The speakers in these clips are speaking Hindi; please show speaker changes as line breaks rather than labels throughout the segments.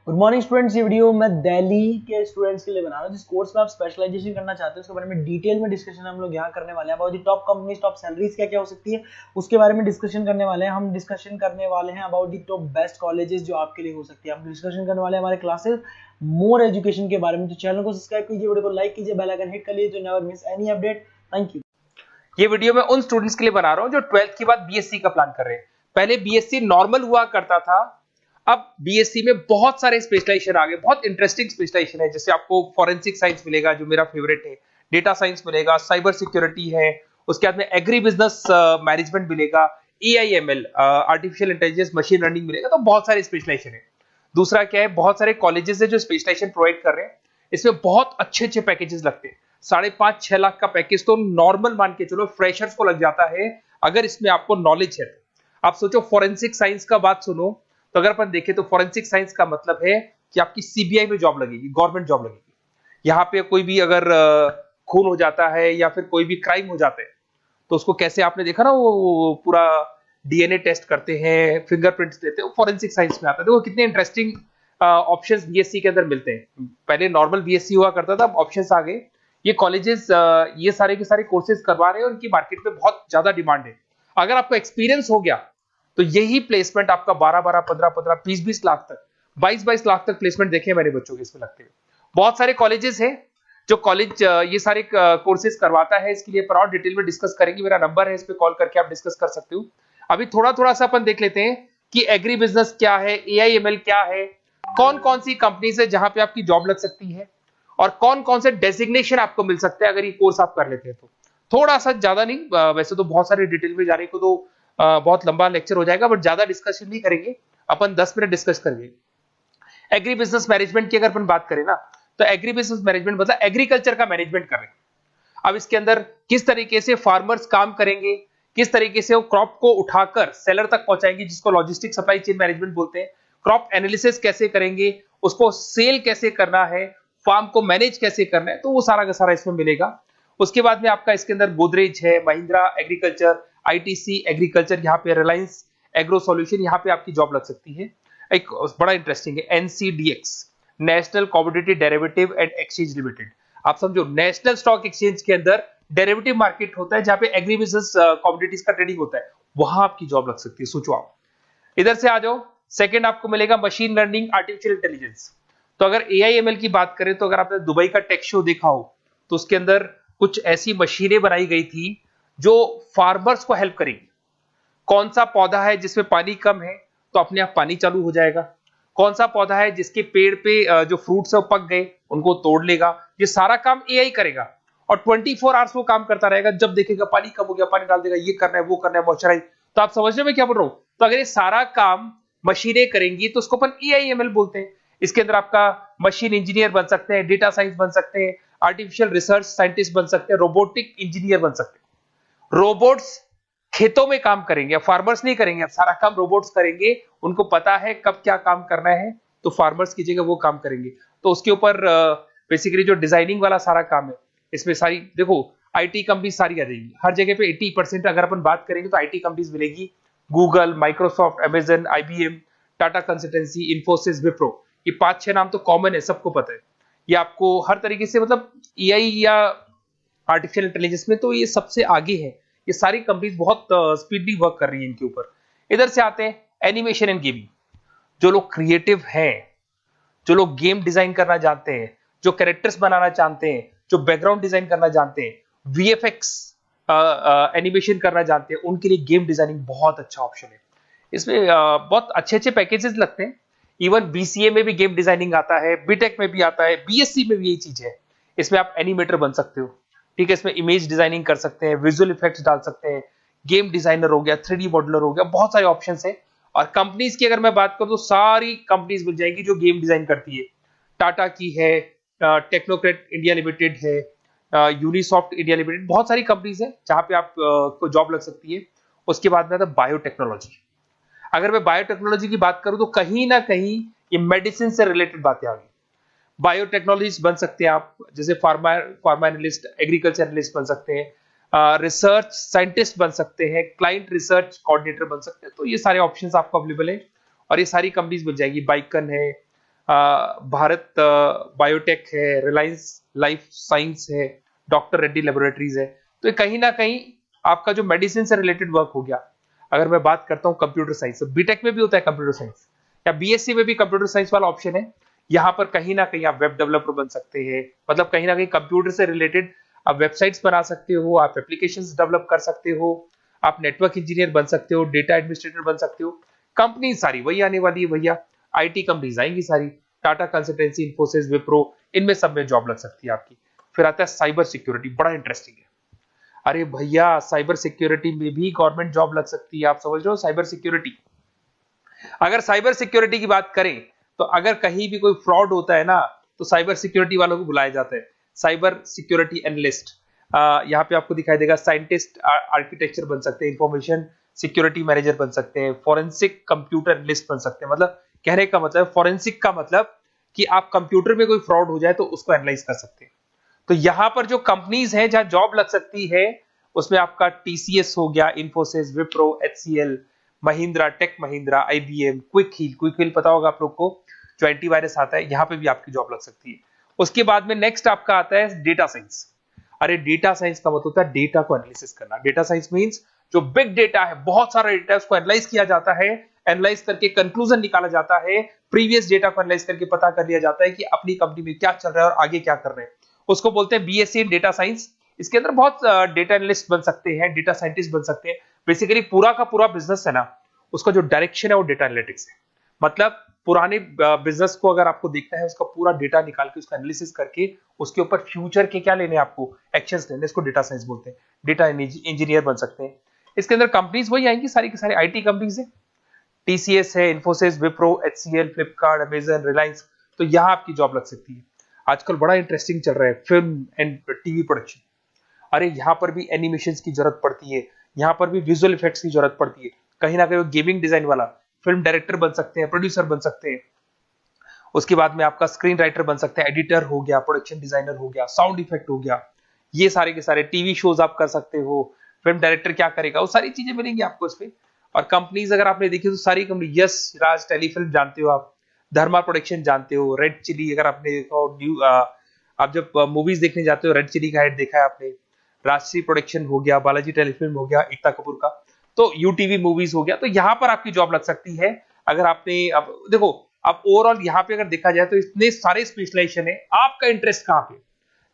Good morning students. ये वीडियो मैं दिल्ली के स्टूडेंट्स के लिए बना रहा हूँ जिस कोर्स में आप स्पेशलाइजेशन करना चाहते हैं उसके बारे में डिटेल में डिस्कशन हम लोग यहाँ करने वाले हैं। About the top companies, top salaries क्या क्या हो सकती है उसके बारे में डिस्कशन करने वाले हैं। हम डिस्कशन करने वाले हैं about the top best colleges जो आपके लिए हो सकती है। हम डिस्कशन करने वाले हैं हमारे क्लासेस मोर एजुकेशन के बारे में। तो चैनल को सब्सक्राइब कीजिए, वीडियो को लाइक कीजिए, बेल आइकन हिट कर लीजिए तो never miss any update. Thank you.
ये वीडियो मैं उन स्टूडेंट्स के लिए बना रहा हूं जो 12th के बाद बीएससी का प्लान कर रहे हैं। पहले बीएससी नॉर्मल हुआ करता था, अब बीएससी में बहुत सारे स्पेशलाइजेशन आ गए, बहुत इंटरेस्टिंग स्पेशलाइजेशन है। जैसे आपको फॉरेंसिक साइंस मिलेगा जो मेरा फेवरेट है, डेटा साइंस मिलेगा, साइबर सिक्योरिटी है, उसके बाद में एग्री बिजनेस मैनेजमेंट मिलेगा, AIML artificial intelligence, machine learning मिलेगा। तो बहुत सारे स्पेशलाइजेशन है। दूसरा क्या है, बहुत सारे कॉलेजेस है जो स्पेशलाइजेशन प्रोवाइड कर रहे हैं। इसमें बहुत अच्छे अच्छे पैकेजेस लगते हैं। 5.5-6 लाख का पैकेज तो नॉर्मल मान के चलो फ्रेशर्स को लग जाता है अगर इसमें आपको नॉलेज है तो। आप सोचो फॉरेंसिक साइंस का बात सुनो, तो अगर अपन देखें तो फॉरेंसिक साइंस का मतलब है कि आपकी सीबीआई में जॉब लगेगी, गवर्नमेंट जॉब लगेगी। यहाँ पे कोई भी अगर खून हो जाता है या फिर कोई भी क्राइम हो जाता है तो उसको कैसे, आपने देखा ना वो पूरा डीएनए टेस्ट करते हैं, फिंगरप्रिंट्स लेते हैं, वो फॉरेंसिक साइंस में आता है। देखो कितने इंटरेस्टिंग ऑप्शंस बीएससी के अंदर मिलते हैं। पहले नॉर्मल बीएससी हुआ करता था, अब ऑप्शंस आ गए। ये कॉलेजेस ये सारे के सारे कोर्सेज करवा रहे हैं और उनकी मार्केट में बहुत ज्यादा डिमांड है। अगर आपको एक्सपीरियंस हो गया तो यही प्लेसमेंट आपका 12-12, 15-15, 20-20 लाख तक, 22-22 लाख तक प्लेसमेंट देखे मैंने बच्चों के इसमें लगते हैं। बहुत सारे कॉलेजेस हैं जो कॉलेज ये सारे कोर्सेज करवाता है। इसके लिए पर और डिटेल में डिस्कस करेंगे। मेरा नंबर है, इस पे कॉल करके आप डिस्कस कर सकते हो। अभी थोड़ा थोड़ा सा अपन देख लेते हैं कि एग्री बिजनेस क्या है, एआईएमएल क्या है, कौन कौन सी कंपनीज है जहां पे आपकी जॉब लग सकती है और कौन कौन से डेजिग्नेशन आपको मिल सकते हैं अगर ये कोर्स आप कर लेते हैं तो। थोड़ा सा, ज्यादा नहीं, वैसे तो बहुत सारे डिटेल में जाने को तो बहुत लंबा लेक्चर हो जाएगा, बट ज्यादा डिस्कशन नहीं करेंगे, अपन 10 मिनट डिस्कस करेंगे। एग्री बिजनेस मैनेजमेंट की अगर अपन बात करें ना, तो एग्री बिजनेस मैनेजमेंट मतलब एग्रीकल्चर का मैनेजमेंट कर रहे हैं। अब इसके अंदर किस तरीके से फार्मर्स काम करेंगे, किस तरीके से वो क्रॉप को उठाकर सेलर तक पहुंचाएंगे, जिसको लॉजिस्टिक सप्लाई चेन मैनेजमेंट बोलते हैं। क्रॉप एनालिसिस कैसे करेंगे, उसको सेल कैसे करना है, फार्म को मैनेज कैसे करना है, तो वो सारा का सारा इसमें मिलेगा। उसके बाद में आपका इसके अंदर गोदरेज है, महिंद्रा एग्रीकल्चर, आईटीसी एग्रीकल्चर, यहाँ पे रिलायंस एग्रो सॉल्यूशन, यहाँ पे आपकी जॉब लग सकती है। एक बड़ा इंटरेस्टिंग है NCDEX, national commodity derivative and exchange limited. आप समझो नेशनल स्टॉक एक्सचेंज के अंदर डेरिवेटिव मार्केट होता है जहां पे एग्री बिजनेस कमोडिटीज का ट्रेडिंग होता है, वहां आपकी जॉब लग सकती है। सोचो आप इधर से आ जाओ। सेकंड आपको मिलेगा मशीन लर्निंग, आर्टिफिशियल इंटेलिजेंस। तो अगर एआईएमएल की बात करें तो अगर आपने दुबई का टेक शो देखा हो तो उसके अंदर कुछ ऐसी मशीनें बनाई गई थी जो फार्मर्स को हेल्प करेंगी। कौन सा पौधा है जिसमें पानी कम है तो अपने आप पानी चालू हो जाएगा, कौन सा पौधा है जिसके पेड़ पे जो फ्रूट्स है वो पक गए उनको तोड़ लेगा, ये सारा काम एआई करेगा और 24 आवर्स वो काम करता रहेगा। जब देखेगा पानी कम हो गया पानी डाल देगा, ये करना है वो करना है, मॉइस्चराइज। तो आप समझ रहे हो मैं क्या बोल रहा हूं? तो अगर ये सारा काम मशीनें करेंगी तो उसको अपन एआईएमएल बोलते हैं। इसके अंदर आपका मशीन इंजीनियर बन सकते हैं, डेटा साइंस बन सकते हैं, आर्टिफिशियल रिसर्च साइंटिस्ट बन सकते हैं, रोबोटिक इंजीनियर बन सकते हैं। रोबोट्स खेतों में काम करेंगे, फार्मर्स नहीं करेंगे, अब सारा काम रोबोट्स करेंगे। उनको पता है कब क्या काम करना है, तो फार्मर्स की जगह वो काम करेंगे। तो उसके ऊपर बेसिकली जो डिजाइनिंग वाला सारा काम है, इसमें सारी देखो आईटी कंपनी सारी आ जाएगी। हर जगह पे 80% अगर अपन बात करेंगे तो आईटी कंपनीज मिलेगी। Google, Microsoft, Amazon, IBM, Tata consultancy, Infosys, Wipro, ये 5-6 नाम तो कॉमन है, सबको पता है। ये आपको हर तरीके से, मतलब एआई या आर्टिफिशियल इंटेलिजेंस में तो ये सबसे आगे है। ये सारी कंपनीज बहुत स्पीडली वर्क कर रही है इनके ऊपर। इधर से आते हैं एनिमेशन एंड गेमिंग। जो लोग क्रिएटिव हैं, जो लोग गेम डिजाइन करना जानते हैं, जो कैरेक्टर्स बनाना चाहते हैं, जो बैकग्राउंड डिजाइन करना जानते हैं, वीएफएक्स एनिमेशन करना जानते हैं, उनके लिए गेम डिजाइनिंग बहुत अच्छा ऑप्शन है। इसमें बहुत अच्छे अच्छे पैकेजेस लगते हैं। इवन बीसीए में भी गेम डिजाइनिंग आता है, बीटेक में भी आता है, बीएससी में भी यही चीज है। इसमें आप एनिमेटर बन सकते हो, ठीक है। इसमें इमेज डिजाइनिंग कर सकते हैं, विजुअल इफेक्ट्स डाल सकते हैं, गेम डिजाइनर हो गया, 3D मॉडलर हो गया, बहुत सारे ऑप्शंस हैं। और कंपनीज की अगर मैं बात करूं तो सारी कंपनीज मिल जाएंगी जो गेम डिजाइन करती है। टाटा की है, टेक्नोक्रेट इंडिया लिमिटेड है, यूनिसॉफ्ट इंडिया लिमिटेड, बहुत सारी कंपनीज है जहां पे आप को जॉब लग सकती है। उसके बाद में आता है बायोटेक्नोलॉजी। अगर मैं बायोटेक्नोलॉजी की बात करूं तो कहीं ना कहीं ये मेडिसिन से रिलेटेड बातें आ गई। बायोटेक्नोलॉजिस्ट बन सकते हैं आप, जैसे फार्मा एनालिस्ट, एग्रीकल्चर एनालिस्ट बन सकते हैं, रिसर्च साइंटिस्ट बन सकते हैं, क्लाइंट रिसर्च कोऑर्डिनेटर बन सकते हैं। तो ये सारे ऑप्शंस आपको अवेलेबल है और ये सारी कंपनीज मिल जाएगी। बाइकन है, भारत बायोटेक है, रिलायंस लाइफ साइंस है, डॉक्टर रेड्डी लेबोरेटरीज है। तो ये कहीं ना कहीं आपका जो मेडिसिन से रिलेटेड वर्क हो गया। अगर मैं बात करता हूँ कंप्यूटर साइंस, बीटेक में भी होता है कंप्यूटर साइंस, या बीएससी में भी कंप्यूटर साइंस वाला ऑप्शन है। यहाँ पर कहीं ना कहीं आप वेब डेवलपर बन सकते हैं, मतलब कहीं ना कहीं कंप्यूटर से रिलेटेड आप वेबसाइट्स बना सकते हो, आप एप्लीकेशंस डेवलप कर सकते हो, आप नेटवर्क इंजीनियर बन सकते हो, डेटा एडमिनिस्ट्रेटर बन सकते हो। कंपनी सारी वही आने वाली है भैया, आईटी कंपनीज आएंगी सारी, टाटा कंसल्टेंसी, इन्फोसिस, विप्रो, इनमें सब में जॉब लग सकती है आपकी। फिर आता है साइबर सिक्योरिटी, बड़ा इंटरेस्टिंग है। अरे भैया साइबर सिक्योरिटी में भी गवर्नमेंट जॉब लग सकती है। आप समझ रहे हो साइबर सिक्योरिटी, अगर साइबर सिक्योरिटी की बात करें तो अगर कहीं भी कोई फ्रॉड होता है ना, तो साइबर सिक्योरिटी वालों को बुलाया जाता है साइबर सिक्योरिटी एनालिस्ट। यहाँ पे आपको दिखाई देगा साइंटिस्ट, आर्किटेक्चर बन सकते हैं, इंफॉर्मेशन सिक्योरिटी मैनेजर बन सकते हैं, फॉरेंसिक कंप्यूटर एनालिस्ट बन सकते हैं। मतलब कहने का मतलब, फॉरेंसिक का मतलब कि आप कंप्यूटर में कोई फ्रॉड हो जाए तो उसको एनालाइज कर सकते हैं। तो यहां पर जो कंपनीज हैं जहां जॉब लग सकती है, उसमें आपका टीसीएस हो गया, Infosys, Wipro, HCL, Mahindra, Tech Mahindra, IBM, Quick Heal पता होगा आप लोग को, जो एंटीवायरस आता है, यहां पे भी आपकी जॉब लग सकती है। उसके बाद में नेक्स्ट आपका आता है डेटा साइंस। अरे डेटा साइंस का मतलब होता है डेटा को एनालिसिस करना। डेटा साइंस मींस जो बिग डेटा है, बहुत सारा डेटा है, उसको एनालाइज किया जाता है, एनालाइज करके कंक्लूजन निकाला जाता है, प्रीवियस डेटा को एनालाइज करके पता कर लिया जाता है कि अपनी कंपनी में क्या चल रहा है और आगे क्या कर रहे हैं। उसको बोलते हैं बीएससी इन डेटा साइंस। इसके अंदर बहुत डेटा एनालिस्ट बन सकते हैं, डेटा साइंटिस्ट बन सकते हैं। बेसिकली पूरा का पूरा बिजनेस है ना, उसका जो डायरेक्शन है वो डेटा एनालिटिक्स है। मतलब पुराने बिजनेस को अगर आपको देखना है, उसका पूरा डेटा निकाल के उसका एनालिसिस करके उसके ऊपर फ्यूचर के क्या लेने आपको एक्शंस लेने, इसको डेटा साइंस बोलते हैं। डेटा इंजीनियर बन सकते हैं। इसके अंदर कंपनीज वही आएंगी, सारी की सारी आईटी कंपनीज है, टीसीएस है, इन्फोसिस, विप्रो, एचसीएल, फ्लिपकार्ट, अमेजन, रिलायंस। तो यहां आपकी जॉब लग सकती है। आजकल बड़ा इंटरेस्टिंग चल रहा है फिल्म एंड टीवी प्रोडक्शन। अरे यहाँ पर भी एनिमेशन की जरूरत पड़ती है, यहाँ पर भी विजुअल इफेक्ट्स की जरूरत पड़ती है। कहीं ना कहीं गेमिंग डिजाइन वाला फिल्म डायरेक्टर बन सकते हैं, प्रोड्यूसर बन सकते हैं। उसके बाद में आपका स्क्रीन राइटर बन सकते हैं, एडिटर हो गया, प्रोडक्शन डिजाइनर हो गया, साउंड इफेक्ट हो गया, ये सारे के सारे टीवी शोज आप कर सकते हो। फिल्म डायरेक्टर क्या करेगा, वो सारी चीजें मिलेंगी आपको इसमें। और कंपनीज अगर आपने देखी तो सारी कंपनी, यस राज टेलीफिल्म जानते हो आप, धर्मा प्रोडक्शन जानते हो, रेड चिली अगर आपने देखा हो, आप जब मूवीज देखने जाते हो रेड चिली का एड देखा है आपने, राजश्री प्रोडक्शन हो गया, बालाजी टेलीफिल्म हो गया एकता कपूर का, तो यूटीवी मूवीज हो गया। तो यहां पर आपकी जॉब लग सकती है। अगर आपने, अब देखो, अब ओवरऑल यहां पे अगर देखा जाए तो इतने सारे स्पेशलाइजेशन है, आपका इंटरेस्ट कहां पे,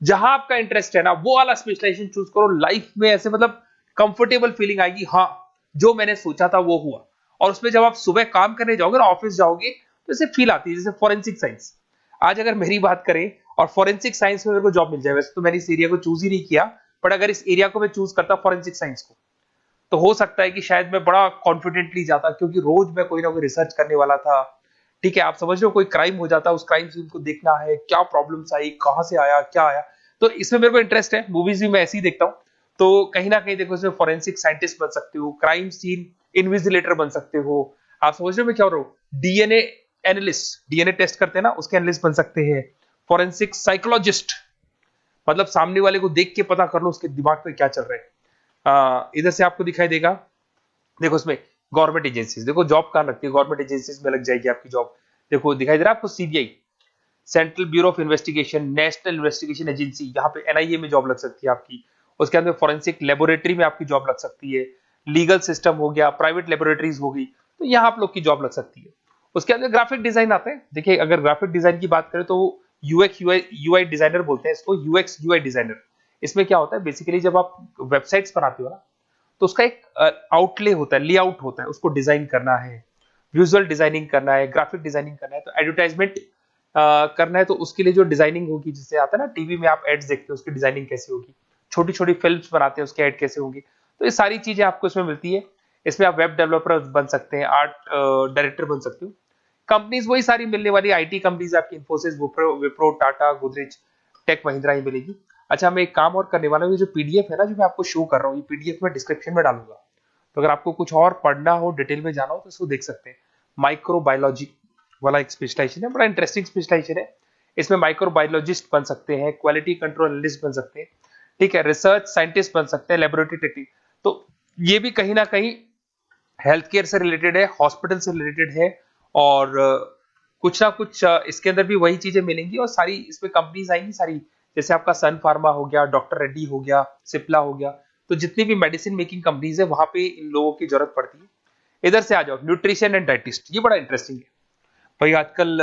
जहां आपका इंटरेस्ट है ना वो वाला स्पेशलाइजेशन चूज करो। लाइफ में ऐसे मतलब कंफर्टेबल फीलिंग आएगी, हाँ जो मैंने सोचा था वो हुआ। और उसमें जब आप सुबह काम करने जाओगे ना, ऑफिस जाओगे, तो ऐसे फील आती है जैसे फॉरेंसिक साइंस। आज अगर मेरी बात करें और फॉरेंसिक साइंस में मेरे को जॉब मिल जाए, वैसे तो मैंने इस एरिया को चूज ही नहीं किया, बट अगर इस एरिया को मैं चूज करता फॉरेंसिक साइंस को, तो हो सकता है कि शायद मैं बड़ा कॉन्फिडेंटली जाता, क्योंकि रोज मैं कोई ना कोई रिसर्च करने वाला था। ठीक है, आप समझ रहे हो, कोई क्राइम हो जाता, उस क्राइम सीन को देखना है, क्या प्रॉब्लम्स आई, कहां से आया, क्या आया। तो इसमें मेरे को इंटरेस्ट है, मूवीज भी मैं ऐसे ही देखता हूँ। तो कहीं ना कहीं देखो, इसमें फॉरेंसिक साइंटिस्ट बन सकते हो, क्राइम सीन इन्विजिलेटर बन सकते हो। आप समझ रहे हो मैं क्या हो रहा हूँ, डीएनए एनालिस्ट, डीएनए टेस्ट करते हैं ना, उसके एनालिस्ट बन सकते हैं। फॉरेंसिक साइकोलॉजिस्ट, मतलब सामने वाले को देख के पता कर लो उसके दिमाग में क्या चल रहा है। इधर से आपको दिखाई देगा, देखो इसमें गवर्नमेंट एजेंसीज, देखो जॉब कहां लगती है, गवर्नमेंट एजेंसीज में लग जाएगी आपकी जॉब। देखो दिखाई दे रहा है आपको, CBI, central bureau of investigation, national investigation agency, यहाँ पे एनआईए में जॉब लग सकती है आपकी। उसके अंदर फॉरेंसिक लेबोरेटरी में आपकी जॉब लग सकती है। लीगल सिस्टम हो गया, प्राइवेट लेबोरेटरीज होगी, तो यहाँ आप लोग की जॉब लग सकती है। उसके अंदर ग्राफिक डिजाइन आता है। देखिए अगर ग्राफिक डिजाइन की बात करें तो यूएक्स यूआई डिजाइनर बोलते हैं इसको, यूएक्स यूआई डिजाइनर। इसमें क्या होता है, बेसिकली जब आप वेबसाइट्स बनाते हो ना, तो उसका एक आउटले होता है, लेआउट होता है, उसको डिजाइन करना है, विजुअल डिजाइनिंग करना है, ग्राफिक डिजाइनिंग करना है, तो एडवर्टाइजमेंट करना है, तो उसके लिए जो डिजाइनिंग होगी, जिससे आता है ना टीवी में आप एड्स देखते हो, उसकी डिजाइनिंग कैसे होगी, छोटी छोटी फिल्म्स बनाते हैं उसके एड कैसे होंगे, तो ये सारी चीजें आपको इसमें मिलती है। इसमें आप वेब डेवलपर बन सकते हैं, आर्ट डायरेक्टर बन सकते हो। कंपनीज वही सारी मिलने वाली आईटी कंपनीज आपकी, इन्फोसिस, विप्रो, टाटा, गोदरेज, टेक महिंद्रा ही मिलेगी। अच्छा, मैं एक काम और करने वाला हूँ, ये जो पीडीएफ है ना जो मैं आपको शो कर रहा हूँ, ये पीडीएफ में डिस्क्रिप्शन में डालूंगा, तो अगर आपको कुछ और पढ़ना हो, डिटेल में जाना हो, तो इसको देख सकते हैं। माइक्रोबायोलॉजी वाला एक स्पेशलाइजेशन है, बड़ा इंटरेस्टिंग स्पेशलाइजेशन है। इसमें माइक्रोबायोलॉजिस्ट बन सकते हैं, क्वालिटी कंट्रोल एनालिस्ट बन सकते हैं, ठीक है, रिसर्च साइंटिस्ट बन सकते हैं, लेबोरेटरी टेक्निक। तो ये भी कहीं ना कहीं हेल्थ केयर से रिलेटेड है, हॉस्पिटल से रिलेटेड है, और कुछ ना कुछ इसके अंदर भी वही चीजें मिलेंगी और सारी इसमें कंपनीज आएंगी सारी, जैसे आपका सन फार्मा हो गया, डॉक्टर रेड्डी हो गया, सिप्ला हो गया, तो जितनी भी मेडिसिन मेकिंग कंपनीज है वहां पे इन लोगों की जरूरत पड़ती है। इधर से आ जाओ, न्यूट्रिशन एंड डाइटिस्ट, ये बड़ा इंटरेस्टिंग है भाई। आजकल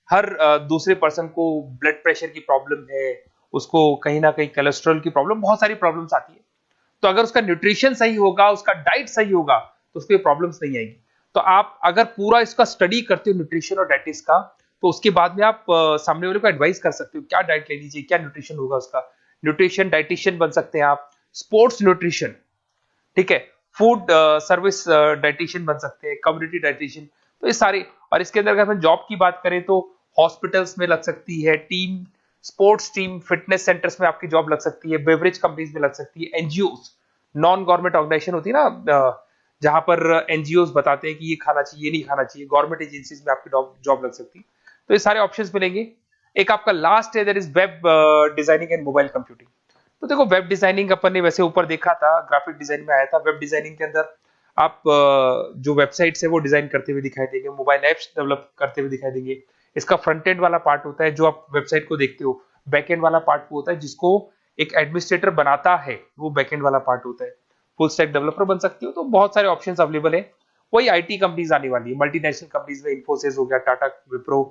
हर दूसरे पर्सन को ब्लड प्रेशर की प्रॉब्लम है, उसको कहीं ना कहीं कोलेस्ट्रॉल की प्रॉब्लम, बहुत सारी प्रॉब्लम्स आती है। तो अगर उसका न्यूट्रिशन सही होगा, उसका डाइट सही होगा, तो उसको प्रॉब्लम्स नहीं आएगी। तो आप अगर पूरा इसका स्टडी करते हो न्यूट्रिशन और डाइटिस का, तो उसके बाद में आप सामने वाले को एडवाइस कर सकते हो क्या डाइट लेनी चाहिए, क्या न्यूट्रिशन होगा उसका। न्यूट्रिशन डाइटिशियन बन सकते हैं आप, स्पोर्ट्स न्यूट्रिशन, ठीक है, फूड सर्विस डाइटिशियन बन सकते हैं, कम्युनिटी डाइटिशियन, तो ये सारे। और इसके अंदर अगर हम जॉब की बात करें तो हॉस्पिटल्स में लग सकती है, team sports team fitness centres में आपकी जॉब लग सकती है, बेवरेज कंपनीज में लग सकती है, एनजीओस नॉन गवर्नमेंट ऑर्गेनाइजेशन होती है ना, जहां पर एनजीओस बताते हैं कि ये खाना चाहिए, ये नहीं खाना चाहिए, गवर्नमेंट एजेंसीज में आपकी जॉब लग सकती है। तो ये सारे ऑप्शंस मिलेंगे। एक आपका लास्ट है, that is web designing and mobile computing. तो देखो वेब डिजाइनिंग अपन ने वैसे ऊपर देखा था, ग्राफिक डिजाइन में आया था। वेब डिजाइनिंग के अंदर आप जो वेबसाइट्स है वो डिजाइन करते हुए दिखाई देंगे, मोबाइल एप्स डेवलप करते हुए दिखाई देंगे। इसका फ्रंट एंड वाला पार्ट होता है जो आप वेबसाइट को देखते हो, बैक एंड वाला पार्ट वो होता है जिसको एक एडमिनिस्ट्रेटर बनाता है, वो बैक एंड वाला पार्ट होता है। फुल स्टैक डेवलपर बन सकते हो। तो बहुत सारे ऑप्शंस अवेलेबल है। वही आईटी कंपनीज आने वाली है, मल्टीनेशनल कंपनीज में इन्फोसिस हो गया, टाटा, विप्रो,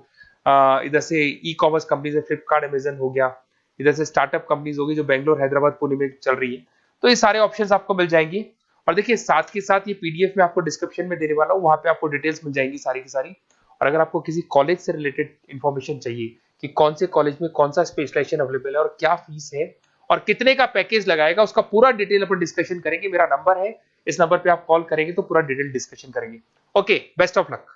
इधर से ई कॉमर्स कंपनीज में फ्लिपकार्ट, अमेजन हो गया, इधर से स्टार्टअप कंपनीज होगी जो बेंगलोर, हैदराबाद, पुणे में चल रही है। तो ये सारे ऑप्शंस आपको मिल जाएंगे। और देखिए साथ के साथ ये पीडीएफ में आपको डिस्क्रिप्शन में देने वाला हूँ, वहां पे आपको डिटेल्स मिल जाएंगी सारी की सारी। और अगर आपको किसी कॉलेज से रिलेटेड इन्फॉर्मेशन चाहिए कि कौन से कॉलेज में कौन सा स्पेशलाइजेशन अवेलेबल है और क्या फीस है और कितने का पैकेज लगाएगा, उसका पूरा डिटेल अपन डिस्कशन करेंगे। मेरा नंबर है, इस नंबर पे आप कॉल करेंगे तो पूरा डिटेल डिस्कशन करेंगे। Okay, best of luck.